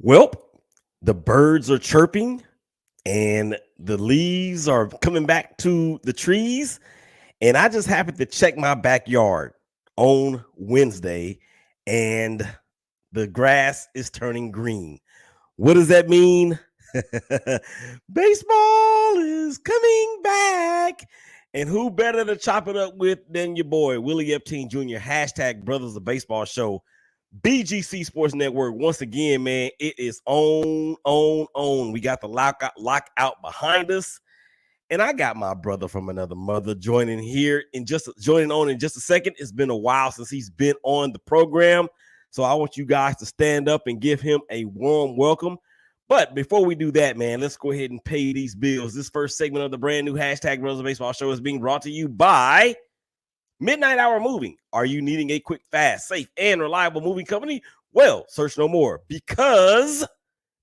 Well, the birds are chirping and the leaves are coming back to the trees. And I just happened to check my backyard on Wednesday and the grass is turning green. What does that mean? Baseball is coming back. And who better to chop it up with than your boy, Willie Epting Jr., hashtag Brothers of Baseball Show. BGC Sports Network. Once again, man, it is on. We got the lockout behind us. And I got my brother from another mother joining in just a second. It's been a while since he's been on the program. So I want you guys to stand up and give him a warm welcome. But before we do that, man, let's go ahead and pay these bills. This first segment of the brand new hashtag Brothers of Baseball Show is being brought to you by Midnight Hour Moving. Are you needing a quick, fast, safe, and reliable moving company? Well, search no more, because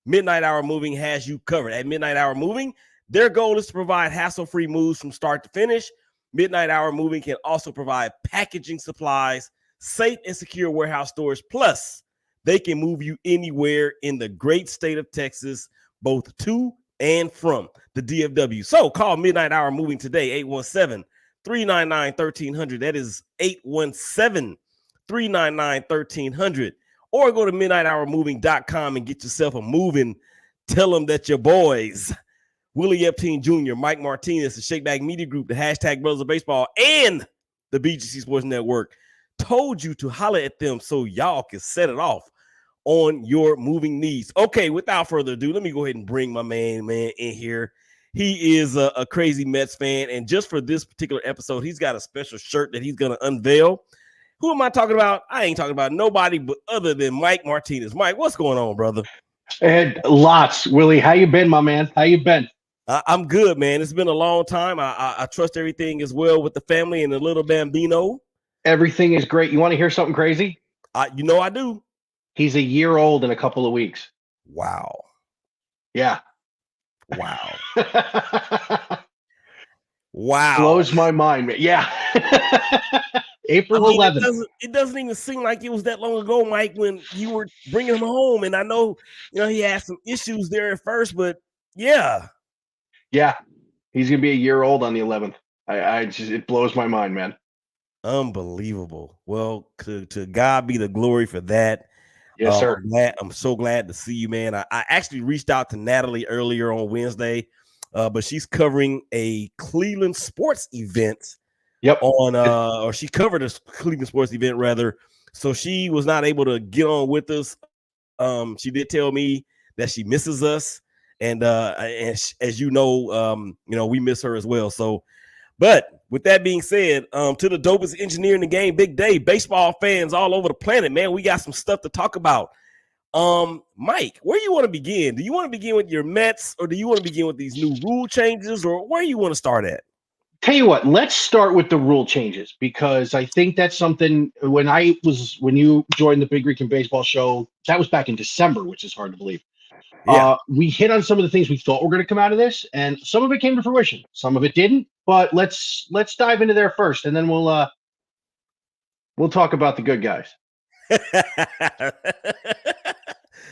Midnight Hour Moving has you covered. At Midnight Hour Moving, their goal is to provide hassle-free moves from start to finish. Midnight Hour Moving can also provide packaging supplies, safe and secure warehouse storage. Plus, they can move you anywhere in the great state of Texas, both to and from the DFW. So call Midnight Hour Moving today, 817-399-1300. That is 817-399-1300. Or go to midnighthourmoving.com and get yourself a moving. Tell them that your boys, Willie Epting Jr., Mike Martinez, the Shakeback Media Group, the hashtag Brothers of Baseball, and the BGC Sports Network told you to holler at them so y'all can set it off on your moving needs. Okay, without further ado, let me go ahead and bring my man in here. He is a crazy Mets fan, and just for this particular episode, he's got a special shirt that he's going to unveil. Who am I talking about? I ain't talking about nobody but other than Mike Martinez. Mike, what's going on, brother? And lots, Willie. How you been, my man? How you been? I'm good, man. It's been a long time. I trust everything is well with the family and the little bambino. Everything is great. You want to hear something crazy? I do. He's a year old in a couple of weeks. Wow. Yeah. Wow. Wow. Blows my mind, man. Yeah. April 11th. It doesn't even seem like it was that long ago, Mike, when you were bringing him home. And I know, he had some issues there at first, but yeah. Yeah. He's going to be a year old on the 11th. It blows my mind, man. Unbelievable. Well, to God be the glory for that. Yes, sir. I'm so glad to see you, man. I actually reached out to Natalie earlier on Wednesday, but she's covering a Cleveland sports event. Yep. Or she covered a Cleveland sports event rather. So she was not able to get on with us. She did tell me that she misses us, and as you know, we miss her as well. So, but with that being said, to the dopest engineer in the game, Big Dave, baseball fans all over the planet, man, we got some stuff to talk about. Mike, where do you want to begin? Do you want to begin with your Mets, or do you want to begin with these new rule changes, or where do you want to start at? Tell you what, let's start with the rule changes, because I think that's something when you joined the Big Rican Baseball Show, that was back in December, which is hard to believe. Yeah. We hit on some of the things we thought were going to come out of this, and some of it came to fruition. Some of it didn't, but let's dive into there first, and then we'll talk about the good guys.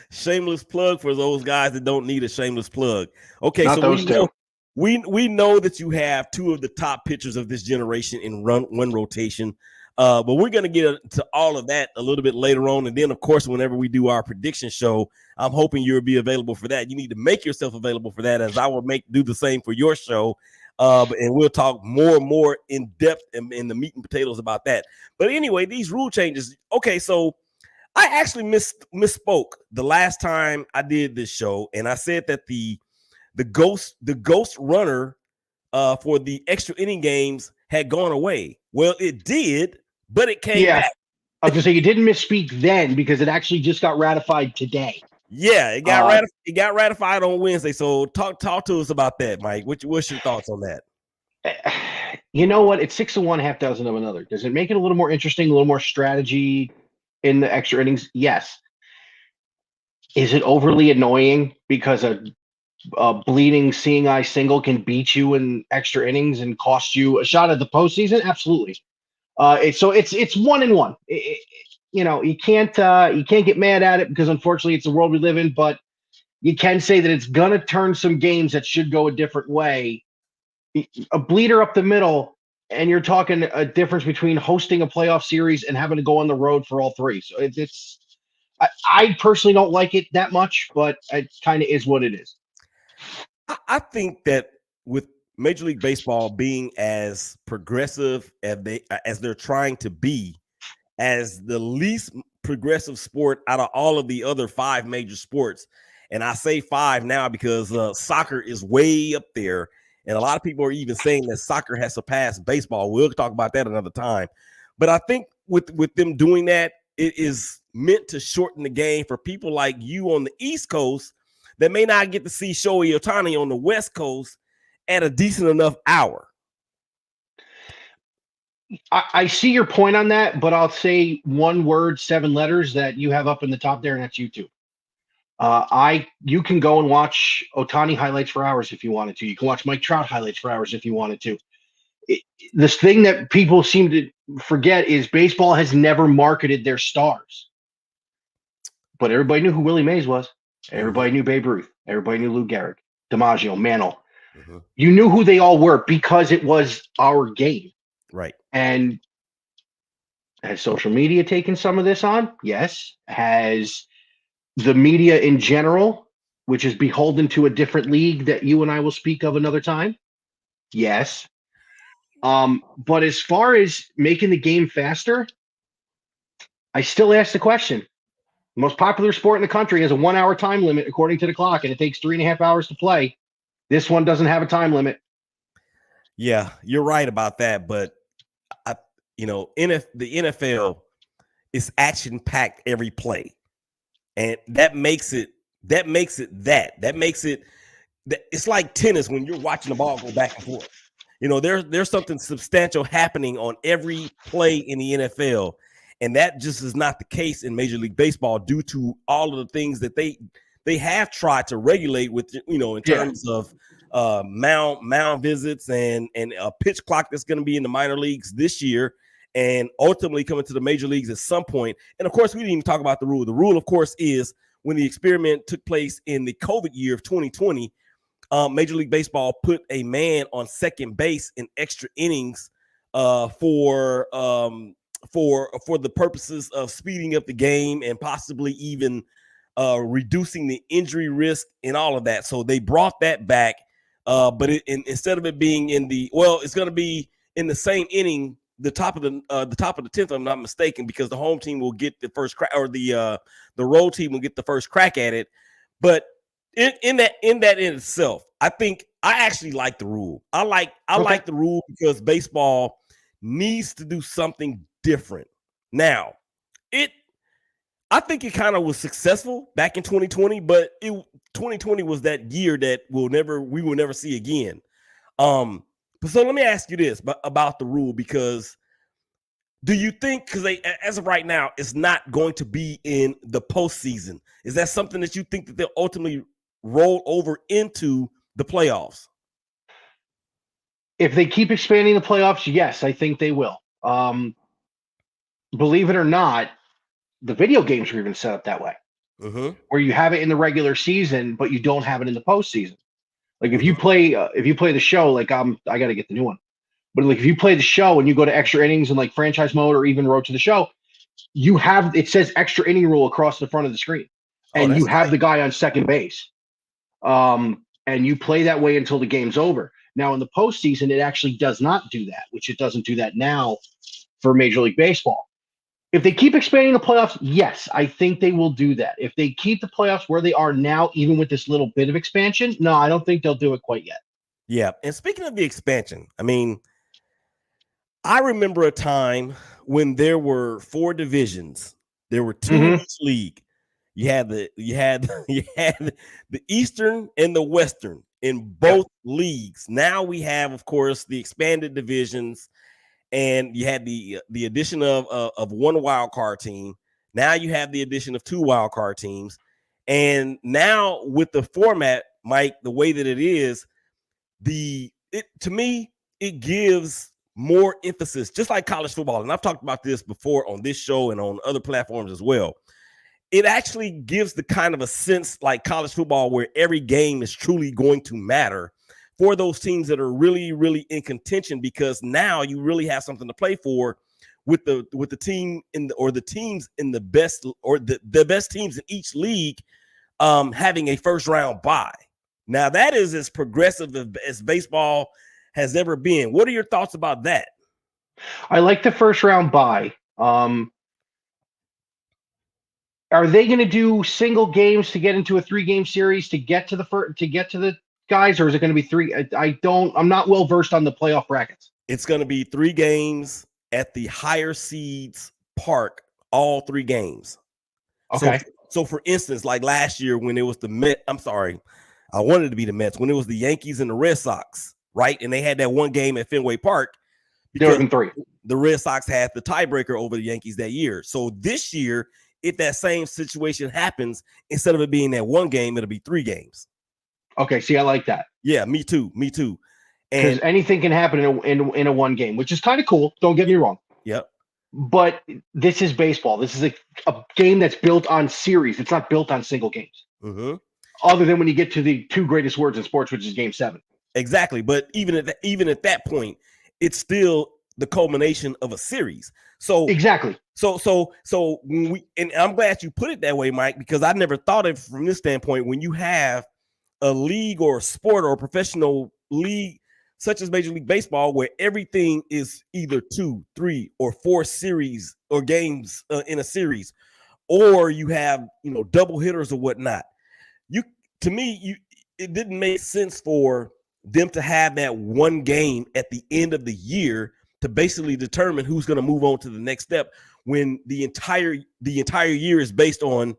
Shameless plug for those guys that don't need a shameless plug. Okay, Not so those two. We know that you have two of the top pitchers of this generation in one rotation, but we're going to get to all of that a little bit later on. And then, of course, whenever we do our prediction show, I'm hoping you'll be available for that. You need to make yourself available for that, as I will do the same for your show. And we'll talk more and more in depth in the meat and potatoes about that. But anyway, these rule changes. Okay, so I actually misspoke the last time I did this show, and I said that the ghost runner for the extra inning games had gone away. Well, it did, but it came back. I was gonna say you didn't misspeak then, because it actually just got ratified today. Yeah, it got ratified on Wednesday. So talk to us about that, Mike. What's your thoughts on that? You know what? It's 6 of one, half dozen of another. Does it make it a little more interesting, a little more strategy in the extra innings? Yes. Is it overly annoying because a bleeding seeing eye single can beat you in extra innings and cost you a shot at the postseason? Absolutely. It's 1-1. you can't get mad at it because unfortunately it's the world we live in, but you can say that it's going to turn some games that should go a different way. A bleeder up the middle, and you're talking a difference between hosting a playoff series and having to go on the road for all three. So I personally don't like it that much, but it kind of is what it is. I think that with Major League Baseball being as progressive as they're trying to be, as the least progressive sport out of all of the other 5 major sports, and I say 5 now because soccer is way up there, and a lot of people are even saying that soccer has surpassed baseball. We'll talk about that another time. But I think with them doing that, it is meant to shorten the game for people like you on the East Coast that may not get to see Shohei Ohtani on the West Coast at a decent enough hour. I see your point on that, but I'll say one word, 7 letters that you have up in the top there, and that's YouTube. You can go and watch Ohtani highlights for hours if you wanted to. You can watch Mike Trout highlights for hours if you wanted to. This thing that people seem to forget is baseball has never marketed their stars. But everybody knew who Willie Mays was. Everybody knew Babe Ruth. Everybody knew Lou Gehrig, DiMaggio, Mantle. You knew who they all were because it was our game. Right. And has social media taken some of this on? Yes. Has the media in general, which is beholden to a different league that you and I will speak of another time? Yes. But as far as making the game faster, I still ask the question. The most popular sport in the country has a 1-hour time limit according to the clock, and it takes 3.5 hours to play. This one doesn't have a time limit. Yeah, you're right about that. But the NFL is action packed every play, and that makes it it's like tennis when you're watching the ball go back and forth. There's something substantial happening on every play in the NFL, and that just is not the case in Major League Baseball due to all of the things that they have tried to regulate with in terms of mound visits and a pitch clock that's going to be in the minor leagues this year and ultimately coming to the major leagues at some point. And of course, we didn't even talk about the rule. The rule, of course, is when the experiment took place in the COVID year of 2020, Major League Baseball put a man on second base in extra innings for the purposes of speeding up the game and possibly even reducing the injury risk and all of that. So they brought that back, but instead of it being it's going to be in the same inning, the top of the 10th, I'm not mistaken, because the home team will get the first crack, or the road team will get the first crack at it. But in itself, I think I actually like the rule. I like the rule because baseball needs to do something different. Now, I think it kind of was successful back in 2020, but 2020 was that year that we will never see again. So let me ask you this about the rule, because do you think, because as of right now, it's not going to be in the postseason, is that something that you think that they'll ultimately roll over into the playoffs? If they keep expanding the playoffs, yes, I think they will. Believe it or not, the video games are even set up that way, where you have it in the regular season, but you don't have it in the postseason. Like if you play the show, like I got to get the new one, but like if you play the show and you go to extra innings and like franchise mode or even road to the show, it says extra inning rule across the front of the screen, and you have the guy on second base, and you play that way until the game's over. Now in the postseason, it actually does not do that, which it doesn't do that now for Major League Baseball. If they keep expanding the playoffs, yes, I think they will do that. If they keep the playoffs where they are now, even with this little bit of expansion, no, I don't think they'll do it quite yet. Yeah. And speaking of the expansion, I mean, I remember a time when there were 4 divisions. There were 2 in each league. You had the Eastern and the Western in both leagues. Now we have, of course, the expanded divisions. And you had the addition of 1 wild card team. Now you have the addition of 2 wild card teams. And now with the format, Mike, the way that it is, to me, it gives more emphasis, just like college football. And I've talked about this before on this show and on other platforms as well. It actually gives the kind of a sense like college football where every game is truly going to matter for those teams that are really, really in contention, because now you really have something to play for with the team or the teams in the best or the best teams in each league having a first round bye. Now that is as progressive as baseball has ever been. What are your thoughts about that? I like the first round bye. Are they going to do single games to get into a 3-game series to get to the guys, or is it going to be 3? I'm not well versed on the playoff brackets. It's going to be 3 games at the higher seeds park, all 3 games. Okay. So for instance, like last year when it was the Mets, I wanted to be the Mets, when it was the Yankees and the Red Sox, right? And they had that one game at Fenway Park. There have been 3. The Red Sox had the tiebreaker over the Yankees that year. So this year, if that same situation happens, instead of it being that one game, it'll be 3 games. Okay, see, I like that. Yeah, me too. Because anything can happen in a one game, which is kind of cool. Don't get me wrong. Yep. But this is baseball. This is a game that's built on series. It's not built on single games. Mm-hmm. Other than when you get to the 2 greatest words in sports, which is Game 7. Exactly. But even at that point, it's still the culmination of a series. So exactly. So when and I'm glad you put it that way, Mike, because I never thought of it from this standpoint. When you have a league or a sport or a professional league such as Major League Baseball, where everything is either 2, 3, or 4 series or games in a series, or you have double hitters or whatnot, it didn't make sense for them to have that one game at the end of the year to basically determine who's going to move on to the next step, when the entire year is based on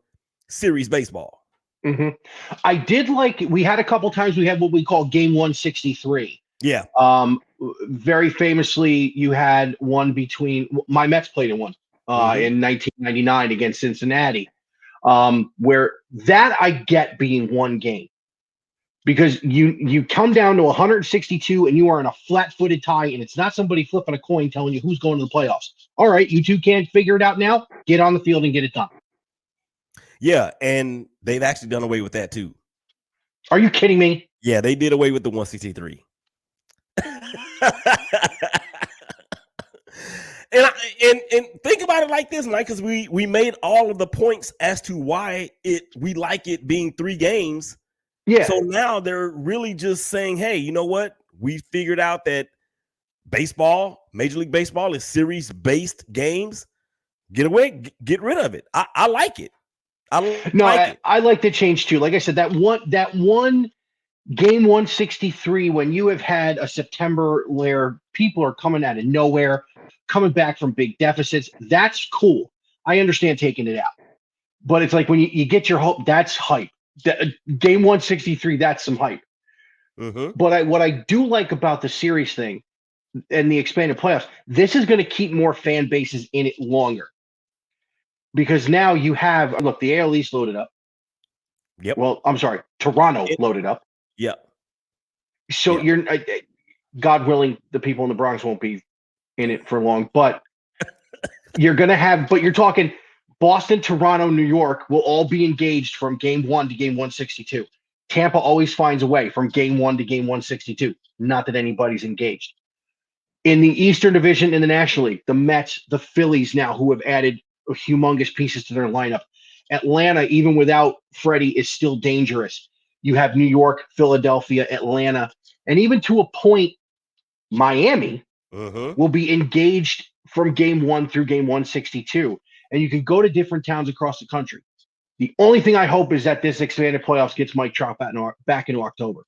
series baseball. Mm-hmm. I did like, we had a couple times we had what we call Game 163. Yeah. Very famously, you had one between my Mets played in one in 1999 against Cincinnati, where that I get being one game, because you come down to 162 and you are in a flat-footed tie, and it's not somebody flipping a coin telling you who's going to the playoffs. All right, you two can't figure it out now. Get on the field and get it done. Yeah, and they've actually done away with that too. Are you kidding me? Yeah, they did away with the 163. And think about it like this, Mike, because we made all of the points as to why we like it being 3 games. Yeah. So now they're really just saying, hey, you know what? We figured out that baseball, Major League Baseball, is series-based games. Get rid of it. I like it. I like the change too. Like I said, that one Game 163, when you have had a September where people are coming out of nowhere, coming back from big deficits, that's cool. I understand taking it out. But it's like when you get your hope, that's hype. Game 163, that's some hype. Mm-hmm. But what I do like about the series thing and the expanded playoffs, this is going to keep more fan bases in it longer. Because now you have, look, the AL East loaded up. Yep. Well, I'm sorry, Toronto loaded up. Yep. So you're, God willing, the people in the Bronx won't be in it for long, but you're talking Boston, Toronto, New York will all be engaged from Game 1 to Game 162. Tampa always finds a way from Game 1 to Game 162. Not that anybody's engaged. In the Eastern Division in the National League, the Mets, the Phillies now, who have added humongous pieces to their lineup. Atlanta, even without Freddie, is still dangerous. You have New York, Philadelphia, Atlanta, and even to a point, Miami will be engaged from Game 1 through Game 162. And you can go to different towns across the country. The only thing I hope is that this expanded playoffs gets Mike Trout back into October.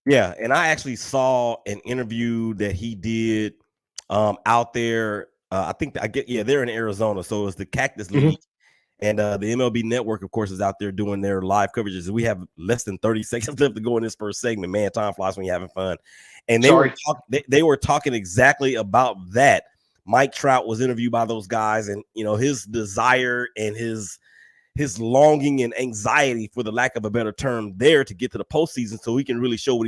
Yeah, and I actually saw an interview that he did out there. They're in Arizona, so it's the Cactus League. And the MLB Network, of course, is out there doing their live coverages. We have less than 30 seconds left to go in this first segment. Man, time flies when you're having fun. And they were talking exactly about that. Mike Trout was interviewed by those guys, and his desire and his longing and anxiety, for the lack of a better term, there to get to the postseason, so he can really show what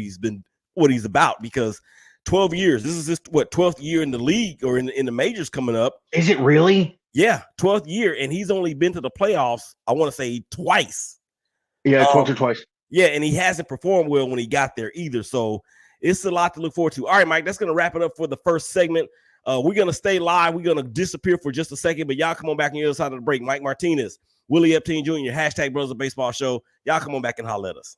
he's about. Because 12 years. This is his 12th year in the league or in the majors coming up. Is it really? Yeah, 12th year, and he's only been to the playoffs, I want to say twice. Yeah, once or twice. Yeah, and he hasn't performed well when he got there either. So it's a lot to look forward to. All right, Mike, that's going to wrap it up for the first segment. We're going to stay live. We're going to disappear for just a second, but y'all come on back on the other side of the break. Mike Martinez, Willie Epting Jr., hashtag Brothers of Baseball Show. Y'all come on back and holler at us.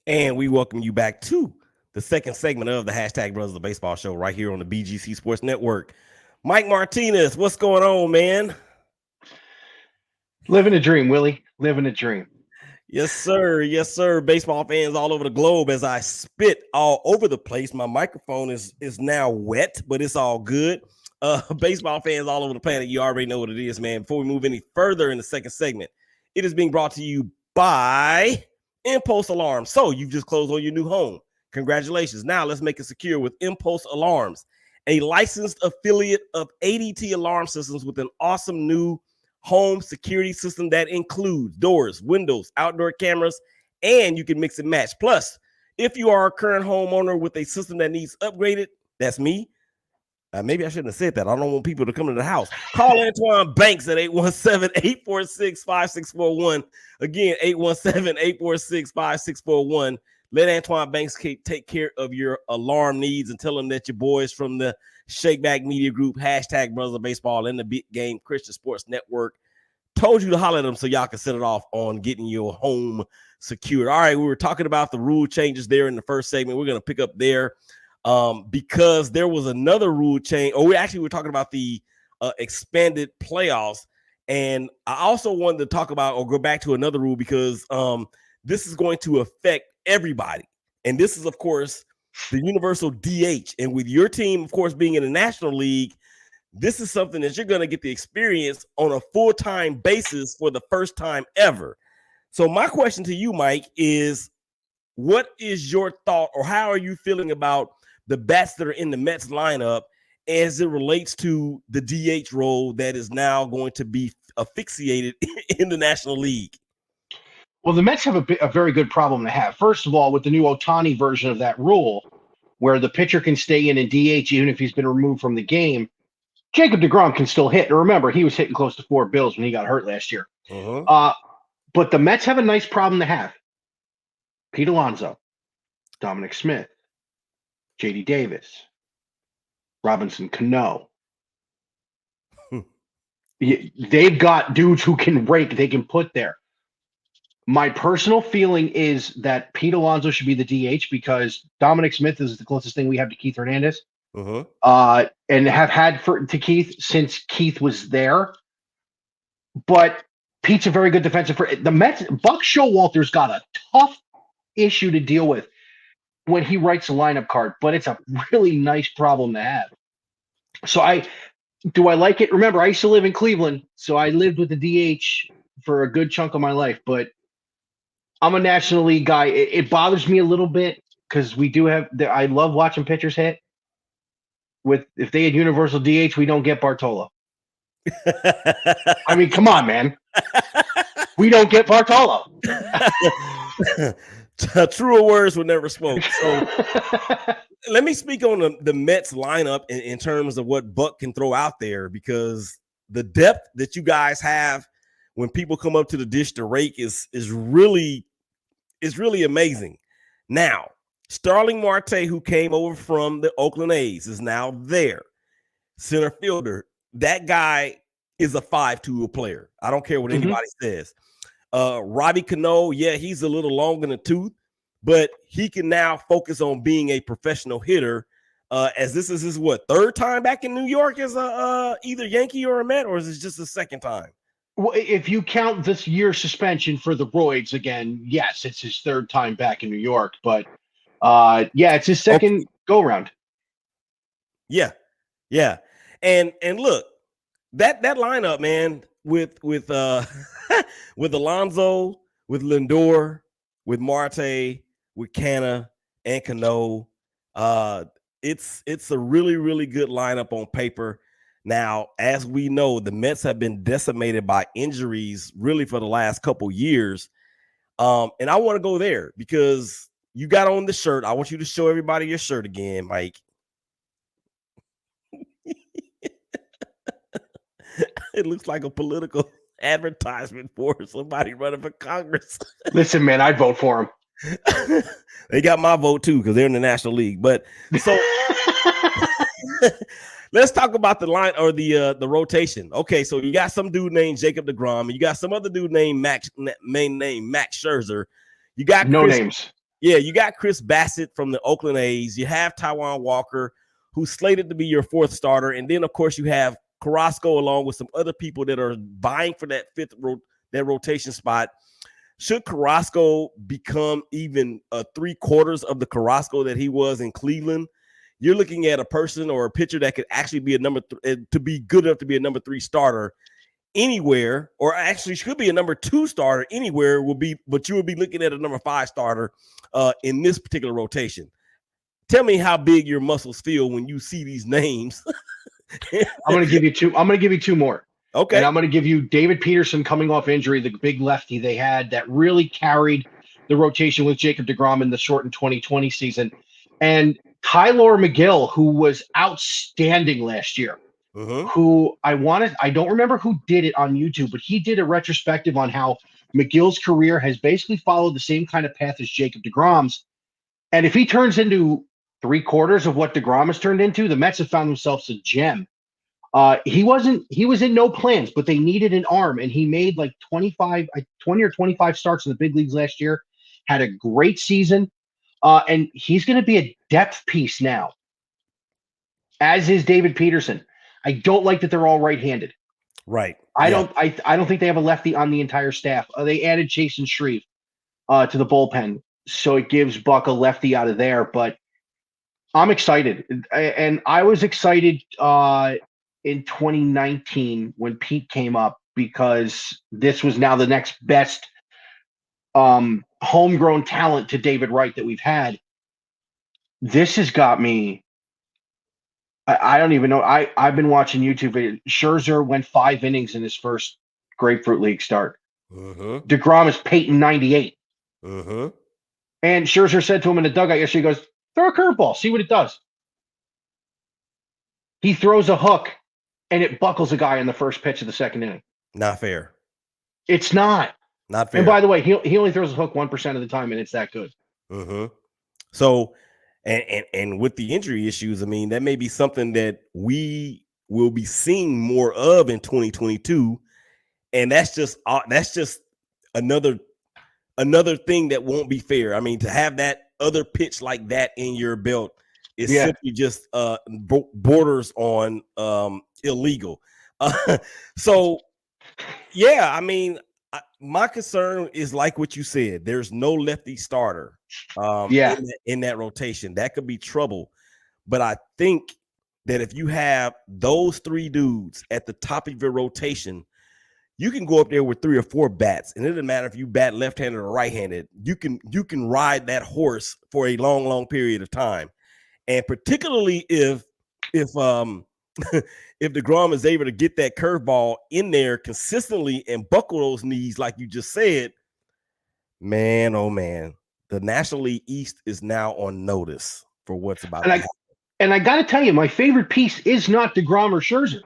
And we welcome you back to the second segment of the hashtag Brothers of Baseball Show right here on the BGC Sports Network. Mike Martinez, what's going on, man? Living a dream, Willie. Living a dream. Yes, sir. Yes, sir. Baseball fans all over the globe as I spit all over the place. My microphone is now wet, but it's all good. Baseball fans all over the planet, you already know what it is, man. Before we move any further in the second segment, it is being brought to you by Impulse Alarms. So you've just closed on your new home. Congratulations. Now let's make it secure with Impulse Alarms, a licensed affiliate of ADT Alarm Systems with an awesome new home security system that includes doors, windows, outdoor cameras, and you can mix and match. Plus, if you are a current homeowner with a system that needs upgraded, that's me, Maybe I shouldn't have said that. I don't want people to come to the house. Call Antoine Banks at 817-846-5641. Again, 817-846-5641. Let Antoine Banks take care of your alarm needs and tell him that your boys from the Shakeback Media Group, hashtag Brothers of Baseball, and the Big Game Christian Sports Network told you to holler at them so y'all can set it off on getting your home secured. All right, we were talking about the rule changes there in the first segment. We're going to pick up there. Because there was another rule change, or we were talking about the expanded playoffs. And I also wanted to talk about or go back to another rule because this is going to affect everybody. And this is, of course, the universal DH. And with your team, of course, being in the National League, this is something that you're going to get the experience on a full-time basis for the first time ever. So my question to you, Mike, is what is your thought or how are you feeling about the bats that are in the Mets lineup as it relates to the DH role that is now going to be asphyxiated in the National League? Well, the Mets have a very good problem to have. First of all, with the new Ohtani version of that rule, where the pitcher can stay in and DH even if he's been removed from the game, Jacob deGrom can still hit. And remember, he was hitting close to 4 bills when he got hurt last year. But the Mets have a nice problem to have. Pete Alonso, Dominic Smith, J.D. Davis, Robinson Cano. They've got dudes who can rake, they can put there. My personal feeling is that Pete Alonso should be the DH because Dominic Smith is the closest thing we have to Keith Hernandez. And have had to Keith since Keith was there. But Pete's a very good defensive. The Mets, Buck Showalter's got a tough issue to deal with when he writes a lineup card, but it's a really nice problem to have. So do I like it? Remember, I used to live in Cleveland, so I lived with the DH for a good chunk of my life, but I'm a National League guy. It bothers me a little bit because we do have I love watching pitchers hit. If they had universal DH, we don't get Bartolo. I mean, come on, man. We don't get Bartolo. Truer words were never spoke. So let me speak on the Mets lineup in terms of what Buck can throw out there, because the depth that you guys have when people come up to the dish to rake is really amazing. Now, Starling Marte, who came over from the Oakland A's, is now there. Center fielder. That guy is a 5-tool player. I don't care what anybody says. Robbie Cano, he's a little long in the tooth, but he can now focus on being a professional hitter. As this is his third time back in New York as either Yankee or a Met, or is it just his second time? Well, if you count this year's suspension for the roids again, yes, it's his third time back in New York. But it's his second go round. Yeah. And look, that lineup, man, with with Alonso, with Lindor, with Marte, with Canna and Cano, it's a really, really good lineup on paper. Now, as we know, the Mets have been decimated by injuries really for the last couple years. And I want to go there because you got on the shirt. I want you to show everybody your shirt again, Mike. It looks like a political advertisement for somebody running for Congress. Listen, man, I'd vote for him. They got my vote too because they're in the National League. But so let's talk about the line or the rotation. Okay, so you got some dude named Jacob deGrom, and you got some other dude named Max Scherzer. You got names. Yeah, you got Chris Bassett from the Oakland A's. You have Taijuan Walker, who's slated to be your fourth starter, and then of course you have Carrasco along with some other people that are vying for that rotation spot. Should Carrasco become even 3/4 of the Carrasco that he was in Cleveland, you're looking at a person or a pitcher that could actually be to be good enough to be a number 3 starter anywhere, or actually should be a number 2 starter anywhere. But you will be looking at a number 5 starter in this particular rotation. Tell me how big your muscles feel when you see these names. I'm going to give you two more. Okay. And I'm going to give you David Peterson coming off injury, the big lefty they had that really carried the rotation with Jacob deGrom in the shortened 2020 season. And Tyler McGill, who was outstanding last year, who I don't remember who did it on YouTube, but he did a retrospective on how McGill's career has basically followed the same kind of path as Jacob deGrom's. And if he turns into 3/4 of what deGrom has turned into, the Mets have found themselves a gem. He was in no plans, but they needed an arm, and he made like 20 or 25 starts in the big leagues last year, had a great season. And he's going to be a depth piece now, as is David Peterson. I don't like that they're all right-handed. Right. I don't think they have a lefty on the entire staff. They added Chase and Shreve to the bullpen, so it gives Buck a lefty out of there. But I'm excited, and I was excited in 2019 when Pete came up, because this was now the next best homegrown talent to David Wright that we've had. This has got me. I don't even know. I've been watching YouTube. Scherzer went 5 innings in his first Grapefruit League start. DeGrom is Peyton 98. And Scherzer said to him in the dugout yesterday, he goes, throw a curveball, see what it does. He throws a hook, and it buckles a guy in the first pitch of the second inning. Not fair. It's not. Not fair. And by the way, he only throws a hook 1% of the time, and it's that good. So, and with the injury issues, I mean, that may be something that we will be seeing more of in 2022, and that's just another thing that won't be fair. I mean, to have that other pitch like that in your belt is simply just borders on illegal. So, yeah, I mean, my concern is like what you said. There's no lefty starter in that rotation. That could be trouble. But I think that if you have those 3 dudes at the top of your rotation, you can go up there with 3 or 4 bats, and it doesn't matter if you bat left-handed or right-handed. You can ride that horse for a long, long period of time. And particularly if if DeGrom is able to get that curveball in there consistently and buckle those knees, like you just said, man, oh man, the National League East is now on notice for what's about to happen. And I got to tell you, my favorite piece is not DeGrom or Scherzer.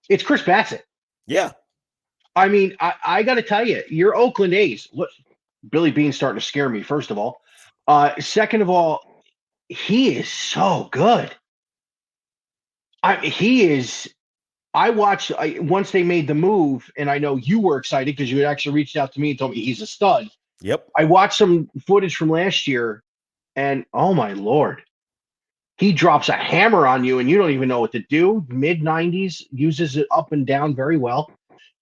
It's Chris Bassett. Yeah. I mean, I got to tell you, your Oakland A's, look, Billy Bean's starting to scare me, first of all. Second of all, he is so good. I watched once they made the move, and I know you were excited because you had actually reached out to me and told me he's a stud. Yep. I watched some footage from last year, and oh my Lord, he drops a hammer on you, and you don't even know what to do. Mid-90s, uses it up and down very well,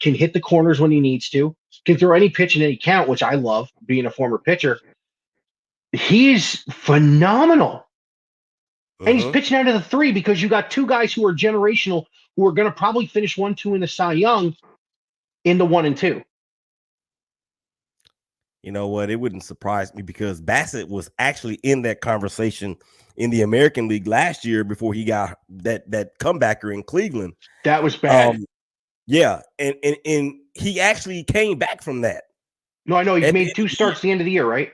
can hit the corners when he needs to, can throw any pitch in any count, which I love, being a former pitcher. He's phenomenal. And he's pitching out of the 3 because you got 2 guys who are generational, who are going to probably finish 1-2 in the Cy Young in the 1 and 2. You know what? It wouldn't surprise me because Bassett was actually in that conversation in the American League last year before he got that comebacker in Cleveland. That was bad. Yeah, and he actually came back from that. No, I know he made 2 starts at the end of the year, right?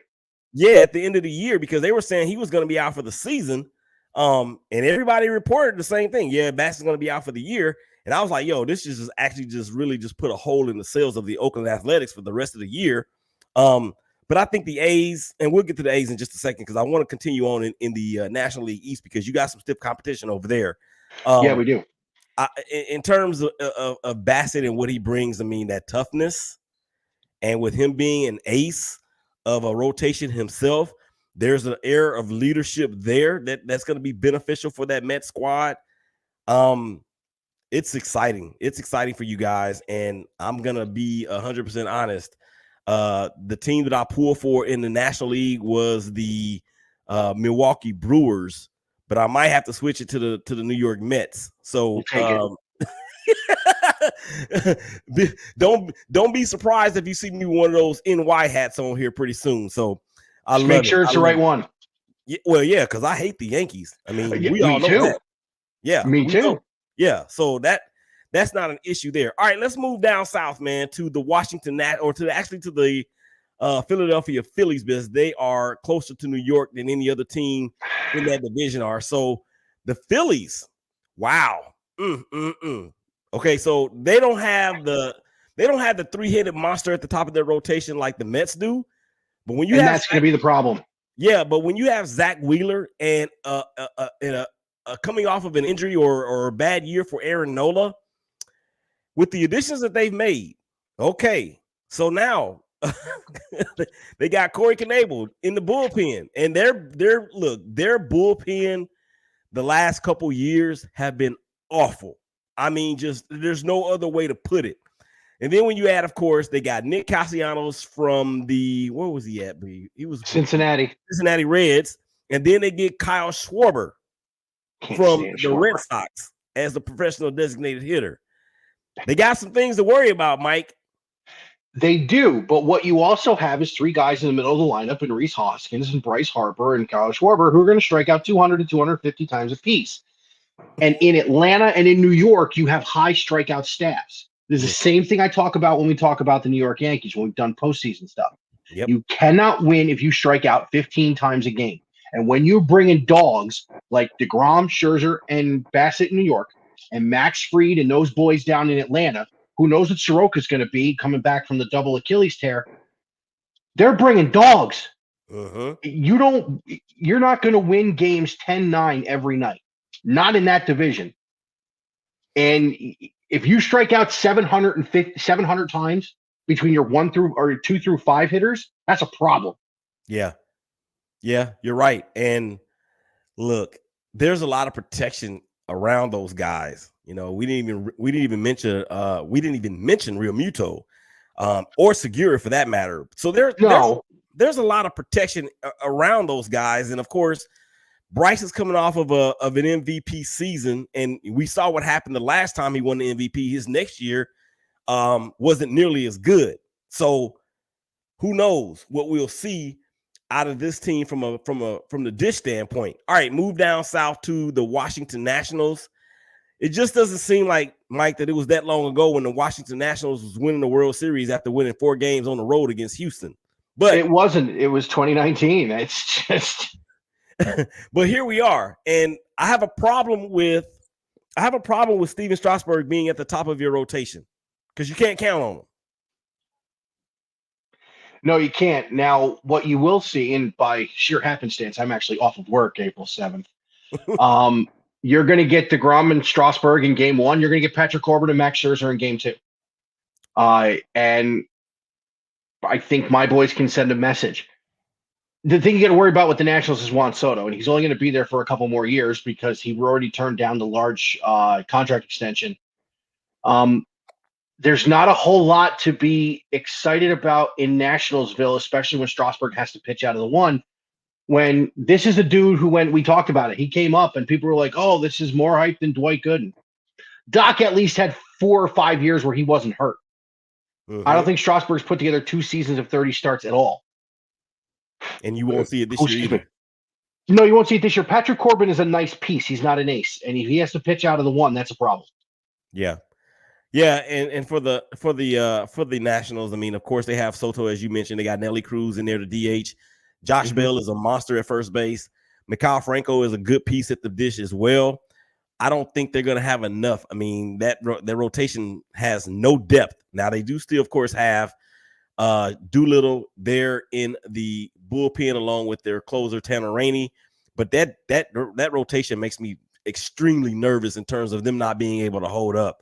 Yeah, at the end of the year, because they were saying he was going to be out for the season. And everybody reported the same thing. Yeah, Bassett's going to be out for the year. And I was like, yo, this is actually really put a hole in the sails of the Oakland Athletics for the rest of the year. But I think the A's, and we'll get to the A's in just a second, because I want to continue on in the National League East, because you got some stiff competition over there. Yeah, we do. In terms of Bassett and what he brings, I mean, that toughness, and with him being an ace of a rotation himself, there's an air of leadership there that's going to be beneficial for that Met squad. It's exciting. It's exciting for you guys, and I'm going to be 100% honest. The team that I pulled for in the National League was the Milwaukee Brewers, but I might have to switch it to the New York Mets. So don't be surprised if you see me with one of those NY hats on here pretty soon. So I make sure it's the right one. Yeah, well, yeah, because I hate the Yankees. I mean, we all know that. Yeah, me too. Yeah, so that's not an issue there. All right, let's move down south, man, to the Washington to the Philadelphia Phillies, because they are closer to New York than any other team in that division are. So the Phillies, wow. Okay, so they don't have the three-headed monster at the top of their rotation like the Mets do. But when you that's going to be the problem. Yeah, but when you have Zach Wheeler and coming off of an injury or a bad year for Aaron Nola, with the additions that they've made, okay, so now they got Corey Knebel in the bullpen, and their bullpen the last couple years have been awful. I mean, just there's no other way to put it. And then when you add, of course, they got Nick Castellanos from where was he at? He was Cincinnati Reds. And then they get Kyle Schwarber from the Red Sox as the professional designated hitter. They got some things to worry about, Mike. They do, but what you also have is three guys in the middle of the lineup in Rhys Hoskins and Bryce Harper and Kyle Schwarber who are going to strike out 200 to 250 times apiece. And in Atlanta and in New York, you have high strikeout staffs. This is the same thing I talk about when we talk about the New York Yankees, when we've done postseason stuff. Yep. You cannot win if you strike out 15 times a game. And when you bring in dogs like DeGrom, Scherzer, and Bassett in New York, and Max Fried and those boys down in Atlanta, who knows what Soroka's going to be coming back from the double Achilles tear, they're bringing dogs. You're not going to win games 10-9 every night. Not in that division. And if you strike out 700 times between your 2 through 5 hitters, that's a problem. Yeah, you're right. And look, there's a lot of protection around those guys. You know, we didn't even mention Real Muto or Segura for that matter. So there's a lot of protection around those guys, and of course, Bryce is coming off of an MVP season, and we saw what happened the last time he won the MVP. His next year wasn't nearly as good. So who knows what we'll see out of this team from the dish standpoint. All right, move down south to the Washington Nationals. It just doesn't seem like, Mike, that it was that long ago when the Washington Nationals was winning the World Series after winning 4 games on the road against Houston. But it wasn't. It was 2019. It's just. But here we are, and I have a problem with Steven Strasburg being at the top of your rotation because you can't count on him. No, you can't. Now, what you will see, and by sheer happenstance, I'm actually off of work April 7th. You're going to get DeGrom and Strasburg in game 1. You're going to get Patrick Corbin and Max Scherzer in game 2. And I think my boys can send a message. The thing you got to worry about with the Nationals is Juan Soto, and he's only going to be there for a couple more years because he already turned down the large contract extension. There's not a whole lot to be excited about in Nationalsville, especially when Strasburg has to pitch out of the 1. When this is a dude who, when we talked about it, he came up and people were like, oh, this is more hype than Dwight Gooden. Doc at least had 4 or 5 years where he wasn't hurt. I don't think Strasburg's put together 2 seasons of 30 starts at all. And you won't see it this year either. No, you won't see it this year. Patrick Corbin is a nice piece. He's not an ace. And if he has to pitch out of the 1, that's a problem. Yeah. Yeah, and for the Nationals, I mean, of course, they have Soto, as you mentioned. They got Nelly Cruz in there to DH. Josh Bell is a monster at first base. Mikhail Franco is a good piece at the dish as well. I don't think they're going to have enough. I mean, that rotation has no depth. Now, they do still, of course, have Doolittle there in the bullpen along with their closer, Tanner Rainey. But that rotation makes me extremely nervous in terms of them not being able to hold up.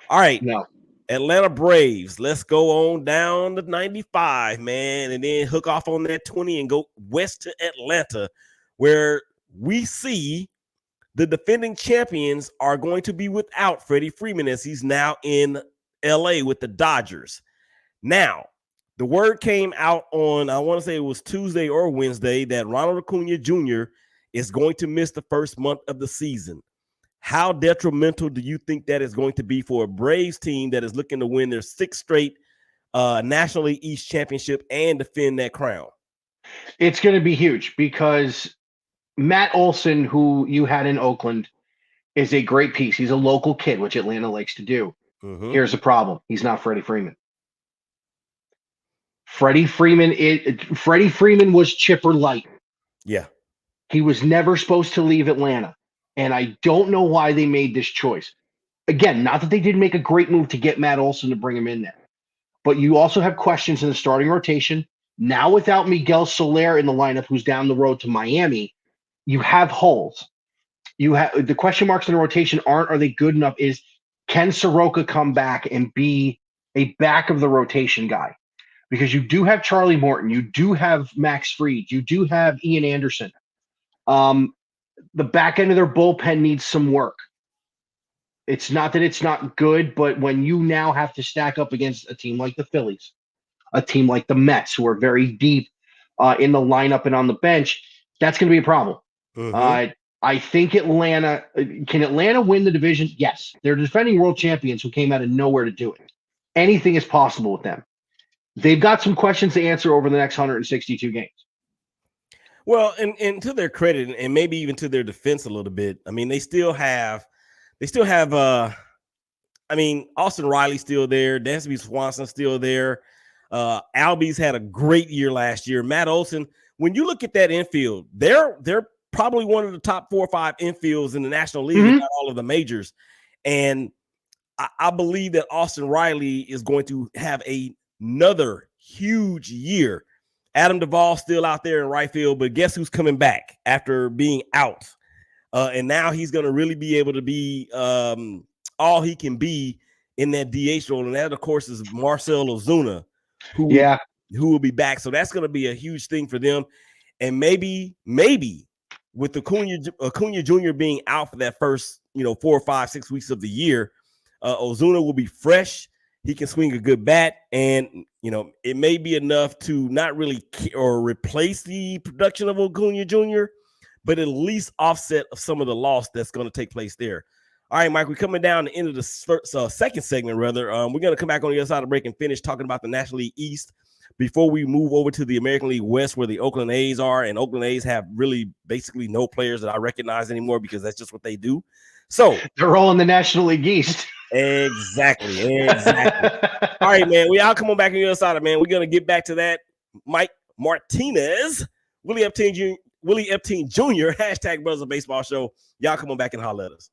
All right. No. Atlanta Braves. Let's go on down to 95, man, and then hook off on that 20 and go west to Atlanta, where we see the defending champions are going to be without Freddie Freeman as he's now in LA with the Dodgers. Now, the word came out on, I want to say it was Tuesday or Wednesday, that Ronald Acuna Jr. is going to miss the first month of the season. How detrimental do you think that is going to be for a Braves team that is looking to win their 6th straight National League East championship and defend that crown? It's going to be huge because Matt Olson, who you had in Oakland, is a great piece. He's a local kid, which Atlanta likes to do. Here's the problem. He's not Freddie Freeman. Freddie Freeman was chipper light. Yeah. He was never supposed to leave Atlanta. And I don't know why they made this choice. Again, not that they didn't make a great move to get Matt Olson to bring him in there, but you also have questions in the starting rotation. Now, without Miguel Soler in the lineup, who's down the road to Miami, you have holes. You have the question marks in the rotation are they good enough? Is can Soroka come back and be a back of the rotation guy? Because you do have Charlie Morton, you do have Max Fried, you do have Ian Anderson. The back end of their bullpen needs some work. It's not that it's not good, but when you now have to stack up against a team like the Phillies, a team like the Mets, who are very deep in the lineup and on the bench, that's going to be a problem. I think Atlanta can Atlanta win the division? Yes. They're defending world champions who came out of nowhere to do it. Anything is possible with them. They've got some questions to answer over the next 162 games. Well, and to their credit, and maybe even to their defense a little bit, I mean, they still have I mean, Austin Riley's still there, Dansby Swanson's still there. Albies had a great year last year. Matt Olson, when you look at that infield, they're probably one of the top 4 or 5 infields in the National League, not all of the majors. And I believe that Austin Riley is going to have another huge year. Adam Duvall's still out there in right field, but guess who's coming back after being out? And now he's going to really be able to be all he can be in that DH role. And that, of course, is Marcell Ozuna, who will be back. So that's going to be a huge thing for them. And maybe with Acuna Jr. being out for that first, 4 or 5, 6 weeks of the year, Ozuna will be fresh. He can swing a good bat, and it may be enough to not really or replace the production of Acuna Jr., but at least offset some of the loss that's going to take place there. All right, Mike, we're coming down the end of the second segment, rather. We're going to come back on the other side of the break and finish talking about the National League East before we move over to the American League West, where the Oakland A's are, and Oakland A's have really basically no players that I recognize anymore because that's just what they do. So they're all in the National League East. Exactly. All right, man. I'll come on back on the other side, man. We're gonna get back to that. Mike Martinez, Willie Epting Jr. # Brothers of Baseball Show. Y'all come on back and holler at us.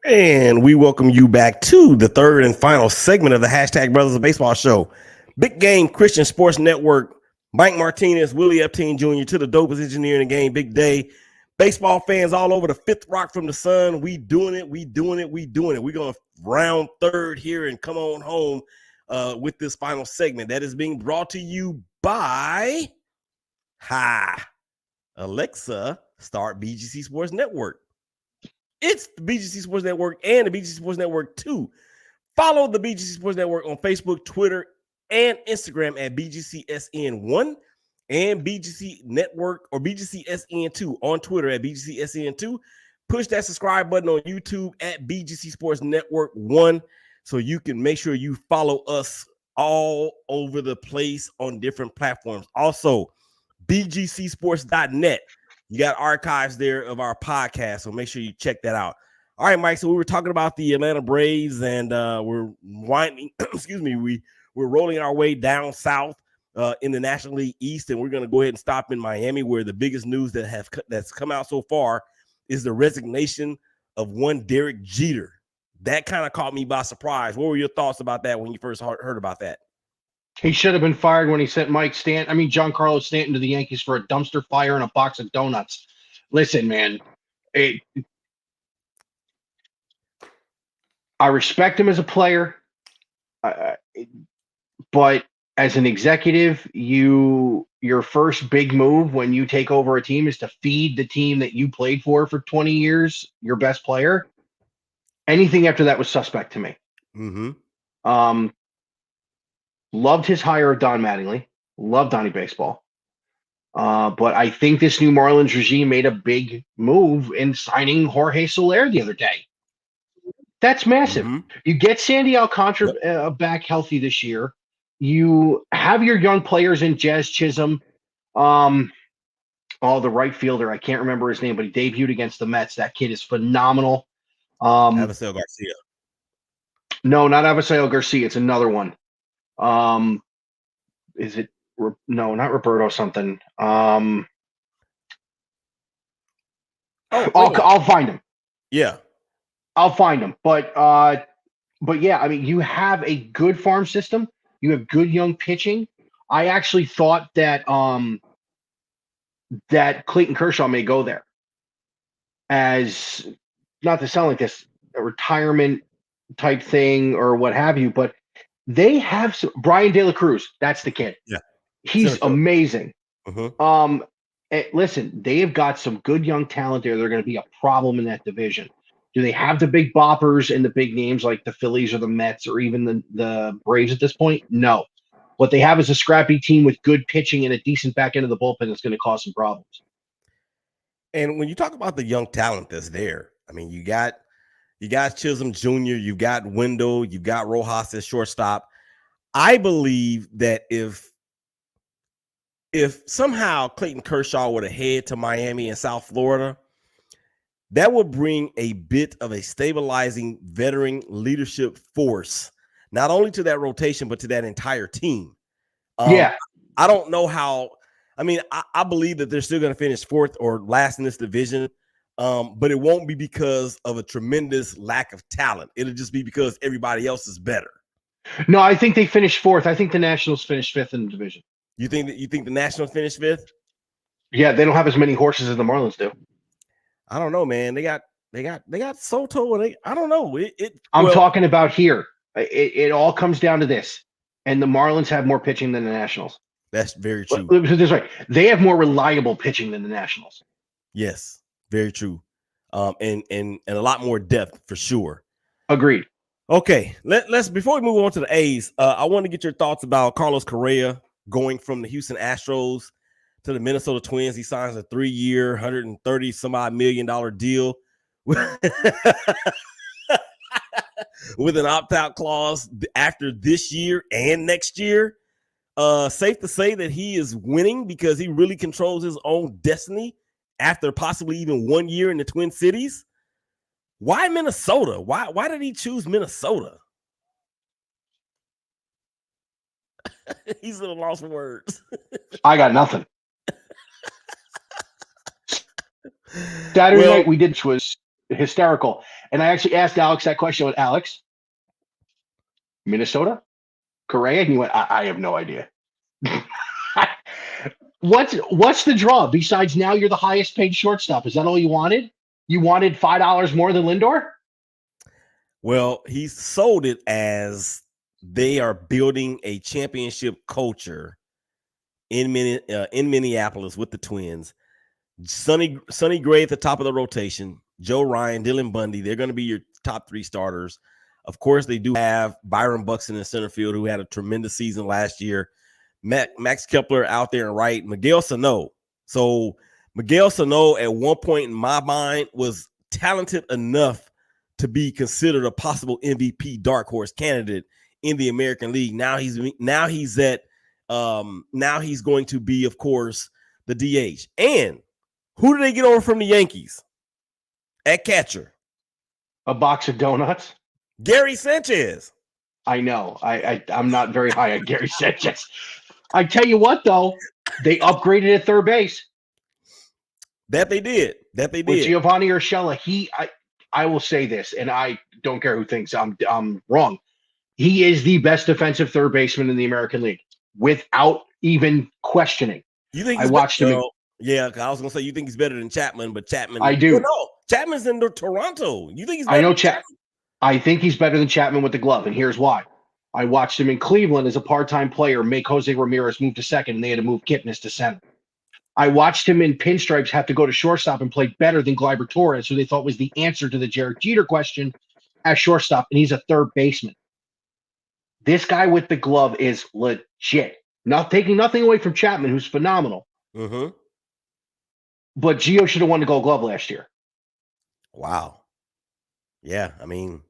And we welcome you back to the third and final segment of the hashtag Brothers of Baseball show. Big Game Christian Sports Network, Mike Martinez, Willie Epting Jr. to the dopest engineer in the game, Big Day. Baseball fans all over the fifth rock from the sun. We doing it. We're going to round third here and come on home with this final segment that is being brought to you by Alexa, start BGC Sports Network. It's the BGC Sports Network and the BGC Sports Network 2. Follow the BGC Sports Network on Facebook, Twitter, and Instagram at BGCSN1 and BGC Network or BGCSN2 on Twitter at BGCSN2. Push that subscribe button on YouTube at BGC Sports Network 1 so you can make sure you follow us all over the place on different platforms. Also, BGCsports.net. You got archives there of our podcast, so make sure you check that out. All right, Mike. So we were talking about the Atlanta Braves, and we're winding. We're rolling our way down south in the National League East, and we're going to go ahead and stop in Miami, where the biggest news that's come out so far is the resignation of one Derek Jeter. That kind of caught me by surprise. What were your thoughts about that when you first heard about that? He should have been fired when he sent Giancarlo Stanton to the Yankees for a dumpster fire and a box of donuts. Listen, man, I respect him as a player, but as an executive, your first big move when you take over a team is to feed the team that you played for 20 years, your best player. Anything after that was suspect to me. Mm-hmm. Loved his hire of Don Mattingly. Loved Donnie Baseball. But I think this new Marlins regime made a big move in signing Jorge Soler the other day. That's massive. Mm-hmm. You get Sandy Alcantara back healthy this year. You have your young players in Jazz Chisholm. The right fielder, I can't remember his name, but he debuted against the Mets. That kid is phenomenal. Avisail Garcia. No, not Avisail Garcia. It's another one. Is it no, not Roberto something. I'll find him. Yeah. I'll find him. But yeah, I mean, you have a good farm system. You have good young pitching. I actually thought that that Clayton Kershaw may go there as, not to sound like this, a retirement type thing or what have you, but they have Brian De La Cruz. That's the kid. Yeah. He's amazing. Mm-hmm. Listen, they have got some good young talent there. They're going to be a problem in that division. Do they have the big boppers and the big names like the Phillies or the Mets or even the Braves at this point? No. What they have is a scrappy team with good pitching and a decent back end of the bullpen that's going to cause some problems. And when you talk about the young talent that's there, I mean, you got Chisholm Jr., you've got Wendell, you've got Rojas as shortstop. I believe that if somehow Clayton Kershaw were to head to Miami and South Florida, that would bring a bit of a stabilizing veteran leadership force, not only to that rotation, but to that entire team. I don't know how. I mean, I believe that they're still going to finish fourth or last in this division, but it won't be because of a tremendous lack of talent. It'll just be because everybody else is better. No, I think they finished fourth. I think the Nationals finished fifth in the division. You think the Nationals finished fifth? Yeah, they don't have as many horses as the Marlins do. I don't know, man. They got Soto, and I don't know. I'm talking about here. It all comes down to this, and the Marlins have more pitching than the Nationals. That's very true. This way, they have more reliable pitching than the Nationals. Yes, very true. And a lot more depth for sure. Agreed. Okay, let's before we move on to the A's, I want to get your thoughts about Carlos Correa going from the Houston Astros to the Minnesota Twins. He signs a 3-year, $130 some odd million deal with an opt-out clause after this year and next year. Safe to say that he is winning because he really controls his own destiny after possibly even 1 year in the Twin Cities. Why Minnesota? Why did he choose Minnesota? He's at a loss for words. I got nothing. Saturday night we did, which was hysterical. And I actually asked Alex that question. I went, Alex, Minnesota, Correa, and he went, I have no idea. What's the draw besides now you're the highest paid shortstop? Is that all you wanted? You wanted $5 more than Lindor? Well, he sold it as they are building a championship culture in Minneapolis with the Twins. Sonny Gray at the top of the rotation, Joe Ryan, Dylan Bundy, they're going to be your top 3 starters. Of course, they do have Byron Buxton in center field, who had a tremendous season last year. Max Kepler out there and right. Miguel Sano. So Miguel Sano at one point in my mind was talented enough to be considered a possible MVP dark horse candidate in the American League. Now he's going to be, of course, the DH. And who did they get over from the Yankees at catcher? A box of donuts. Gary Sanchez. I know. I'm not very high on Gary Sanchez. I tell you what, though, they upgraded at third base. That they did. With Giovanni Urshela, I will say this, and I don't care who thinks I'm wrong. He is the best defensive third baseman in the American League, without even questioning. You think I watched him? Yeah, I was gonna say you think he's better than Chapman, but Chapman. I do. Well, no, Chapman's in Toronto. You think he's better? I know Chapman. I think he's better than Chapman with the glove, and here's why. I watched him in Cleveland as a part-time player make Jose Ramirez move to second, and they had to move Kipnis to center. I watched him in pinstripes have to go to shortstop and play better than Gleyber Torres, who they thought was the answer to the Jared Jeter question at shortstop, and he's a third baseman. This guy with the glove is legit. Not taking nothing away from Chapman, who's phenomenal. Mm-hmm. But Gio should have won the Gold Glove last year. Wow. Yeah, I mean.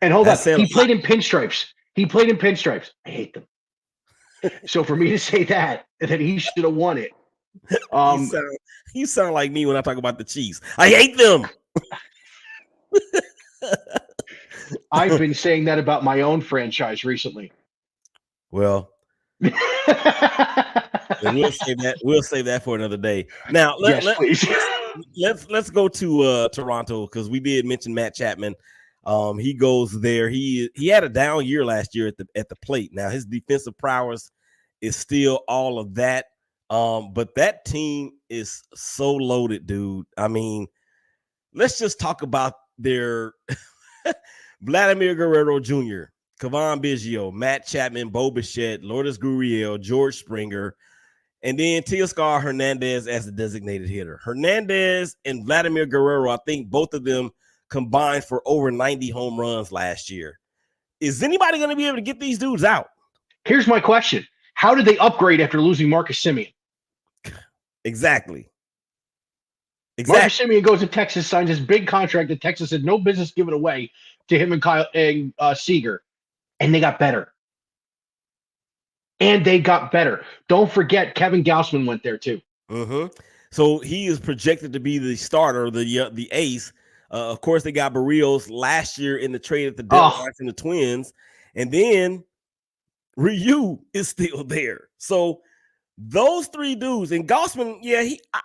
And hold on, he played in pinstripes. I hate them. So for me to say that he should have won it. You sound like me when I talk about the Chiefs. I hate them. I've been saying that about my own franchise recently. Well, we'll save that for another day. Now, let's go to Toronto, because we did mention Matt Chapman. He goes there. He had a down year last year at the plate. Now his defensive prowess is still all of that. But that team is so loaded, dude. I mean, let's just talk about their Vladimir Guerrero Jr., Kevon Biggio, Matt Chapman, Bo Bichette, Lourdes Gurriel, George Springer, and then Teoscar Hernandez as the designated hitter. Hernandez and Vladimir Guerrero, I think both of them combined for over 90 home runs last year. Is anybody going to be able to get these dudes out? Here's my question. How did they upgrade after losing Marcus Semien? Exactly. Marcus Semien goes to Texas, signs this big contract that Texas had no business giving away to him and Kyle and Seager, and they got better. Don't forget, Kevin Gausman went there too. Mm-hmm. So he is projected to be the starter, the ace. Of course, they got Barrios last year in the trade at the deadline from the Twins, and then Ryu is still there. So those three dudes, and Gausman,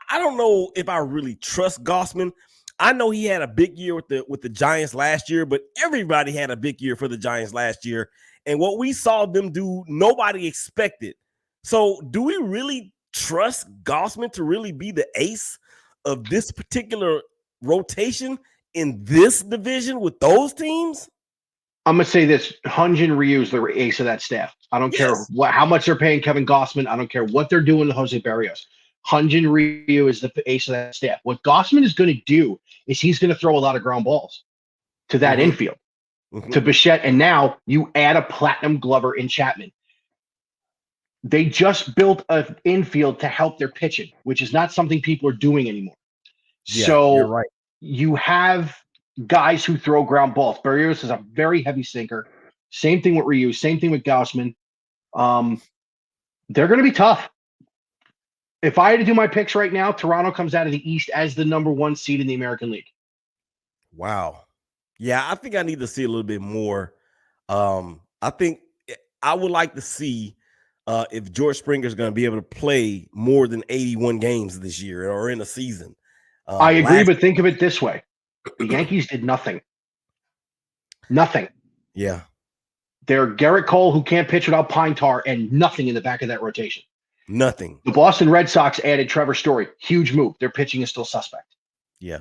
I don't know if I really trust Gausman. I know he had a big year with the Giants last year, but everybody had a big year for the Giants last year. And what we saw them do, nobody expected. So do we really trust Gausman to really be the ace of this particular rotation in this division with those teams? I'm going to say this. Hyun-Jin Ryu is the ace of that staff. I don't care how much they're paying Kevin Gausman. I don't care what they're doing to Jose Barrios. Hyun-Jin Ryu is the ace of that staff. What Gausman is going to do is he's going to throw a lot of ground balls to that infield, to Bichette, and now you add a platinum glover in Chapman. They just built an infield to help their pitching, which is not something people are doing anymore. Yeah, so you're right. You have guys who throw ground balls. Barrios is a very heavy sinker. Same thing with Ryu. Same thing with Gausman. They're going to be tough. If I had to do my picks right now, Toronto comes out of the East as the number 1 seed in the American League. Wow. Yeah, I think I need to see a little bit more. I think I would like to see if George Springer is going to be able to play more than 81 games this year or in a season. I agree, but think of it this way. The Yankees did nothing. Nothing. Yeah. They're Garrett Cole, who can't pitch without pine tar, and nothing in the back of that rotation. Nothing. The Boston Red Sox added Trevor Story. Huge move. Their pitching is still suspect. Yeah.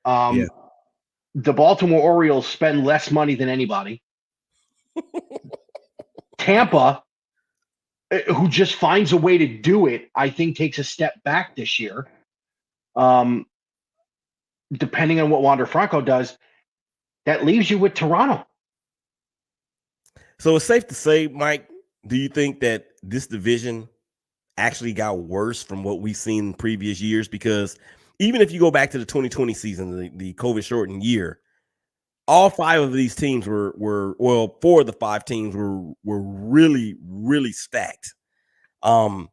The Baltimore Orioles spend less money than anybody. Tampa, who just finds a way to do it, I think takes a step back this year. Depending on what Wander Franco does, that leaves you with Toronto. So it's safe to say, Mike, do you think that this division actually got worse from what we've seen in previous years? Because even if you go back to the 2020 season, the COVID shortened year, all five of these teams were four of the five teams were really, really stacked. And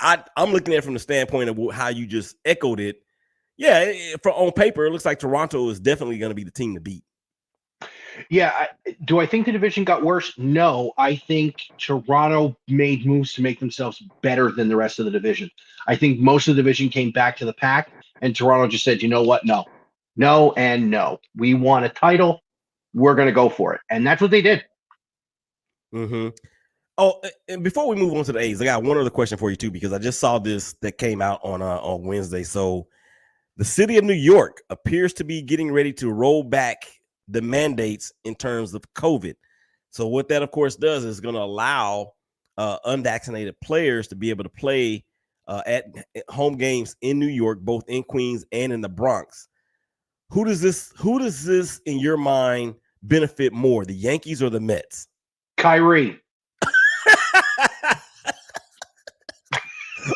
I'm looking at it from the standpoint of how you just echoed it. Yeah, on paper, it looks like Toronto is definitely going to be the team to beat. Yeah. Do I think the division got worse? No. I think Toronto made moves to make themselves better than the rest of the division. I think most of the division came back to the pack, and Toronto just said, you know what? No. No and no. We want a title. We're going to go for it. And that's what they did. Mm-hmm. Oh, and before we move on to the A's, I got one other question for you, too, because I just saw this that came out on Wednesday. So the city of New York appears to be getting ready to roll back the mandates in terms of COVID. So what that, of course, does is going to allow unvaccinated players to be able to play at home games in New York, both in Queens and in the Bronx. Who does this, in your mind, benefit more, the Yankees or the Mets? Kyrie.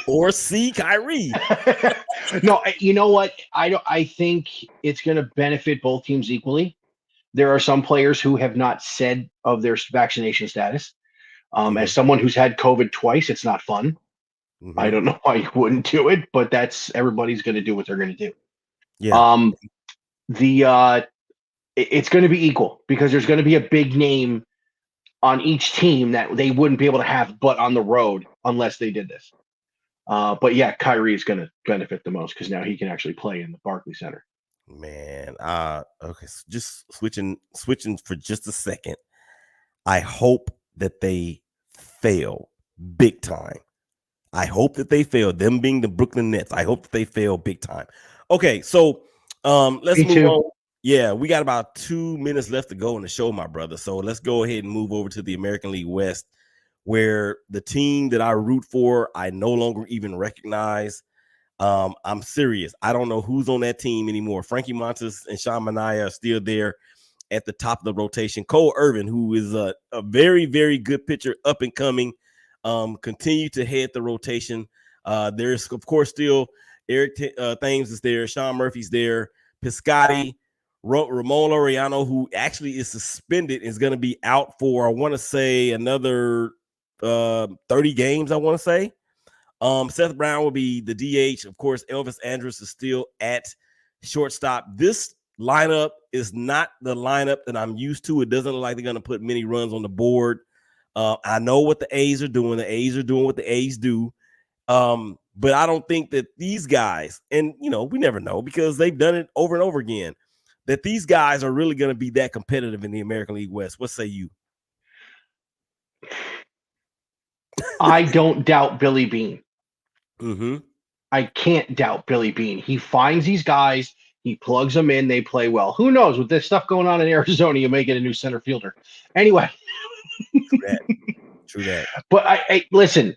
Or see Kyrie. No, you know what? I think it's going to benefit both teams equally. There are some players who have not said of their vaccination status. As someone who's had COVID twice, it's not fun. Mm-hmm. I don't know why you wouldn't do it, but everybody's going to do what they're going to do. Yeah. It's going to be equal because there's going to be a big name on each team that they wouldn't be able to have, but on the road unless they did this. But yeah, Kyrie is going to benefit the most because now he can actually play in the Barclays Center. Man, okay, so just switching for just a second. I hope that they fail big time. I hope that they fail. Them being the Brooklyn Nets, I hope that they fail big time. Okay, so let's move on. Yeah, we got about 2 minutes left to go in the show, my brother. So let's go ahead and move over to the American League West, where the team that I root for, I no longer even recognize. I'm serious. I don't know who's on that team anymore. Frankie Montas and Sean Manaea are still there at the top of the rotation. Cole Irvin, who is a very, very good pitcher, up and coming, continue to head the rotation. There's, of course, still Eric Thames is there. Sean Murphy's there. Piscotty, Ramon Laureano, who actually is suspended, is going to be out for, I want to say, another 30 games, I want to say. Seth Brown will be the DH. Of course, Elvis Andrus is still at shortstop. This lineup is not the lineup that I'm used to. It doesn't look like they're going to put many runs on the board. I know what the A's are doing. The A's are doing what the A's do. But I don't think that these guys, and, we never know because they've done it over and over again, that these guys are really going to be that competitive in the American League West. What say you? I don't doubt Billy Beane. Mm-hmm. I can't doubt Billy Beane. He finds these guys, he plugs them in, they play well. Who knows? With this stuff going on in Arizona, you may get a new center fielder. Anyway. True that. But I listen,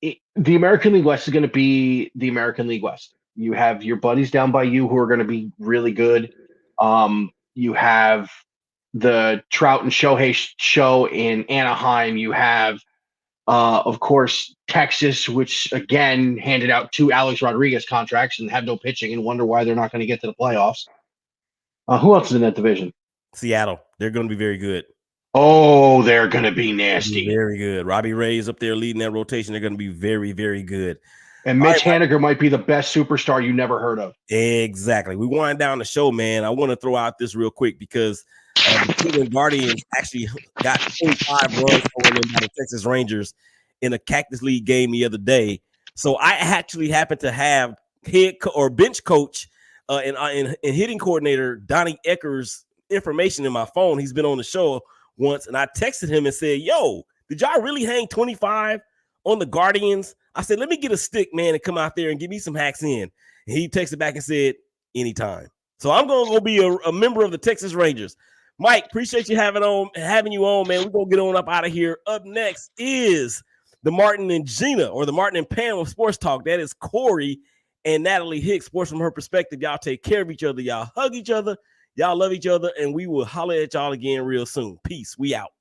the American League West is going to be the American League West. You have your buddies down by you who are going to be really good. You have the Trout and Shohei show in Anaheim. You have, of course, Texas, which again handed out 2 Alex Rodriguez contracts and have no pitching and wonder why they're not going to get to the playoffs. Who else is in that division? Seattle. They're going to be very good. Oh, they're going to be nasty. Very good. Robbie Ray's up there leading that rotation. They're going to be very, very good. And Mitch Haniger might be the best superstar you never heard of. Exactly. We wind down the show, man. I want to throw out this real quick because the Cleveland Guardians actually got 25 runs over them by the Texas Rangers in a Cactus League game the other day. So I actually happened to have head or bench coach and hitting coordinator Donnie Ecker's information in my phone. He's been on the show once, and I texted him and said, "Yo, did y'all really hang 25 on the Guardians?" I said, "Let me get a stick, man, and come out there and give me some hacks in." And he texted back and said, "Anytime." So I'm going to go be a member of the Texas Rangers. Mike, appreciate you having you on, man. We're going to get on up out of here. Up next is the Martin and Gina, or the Martin and Pam of Sports Talk. That is Corey and Natalie Hicks, sports from her perspective. Y'all take care of each other. Y'all hug each other. Y'all love each other. And we will holler at y'all again real soon. Peace. We out.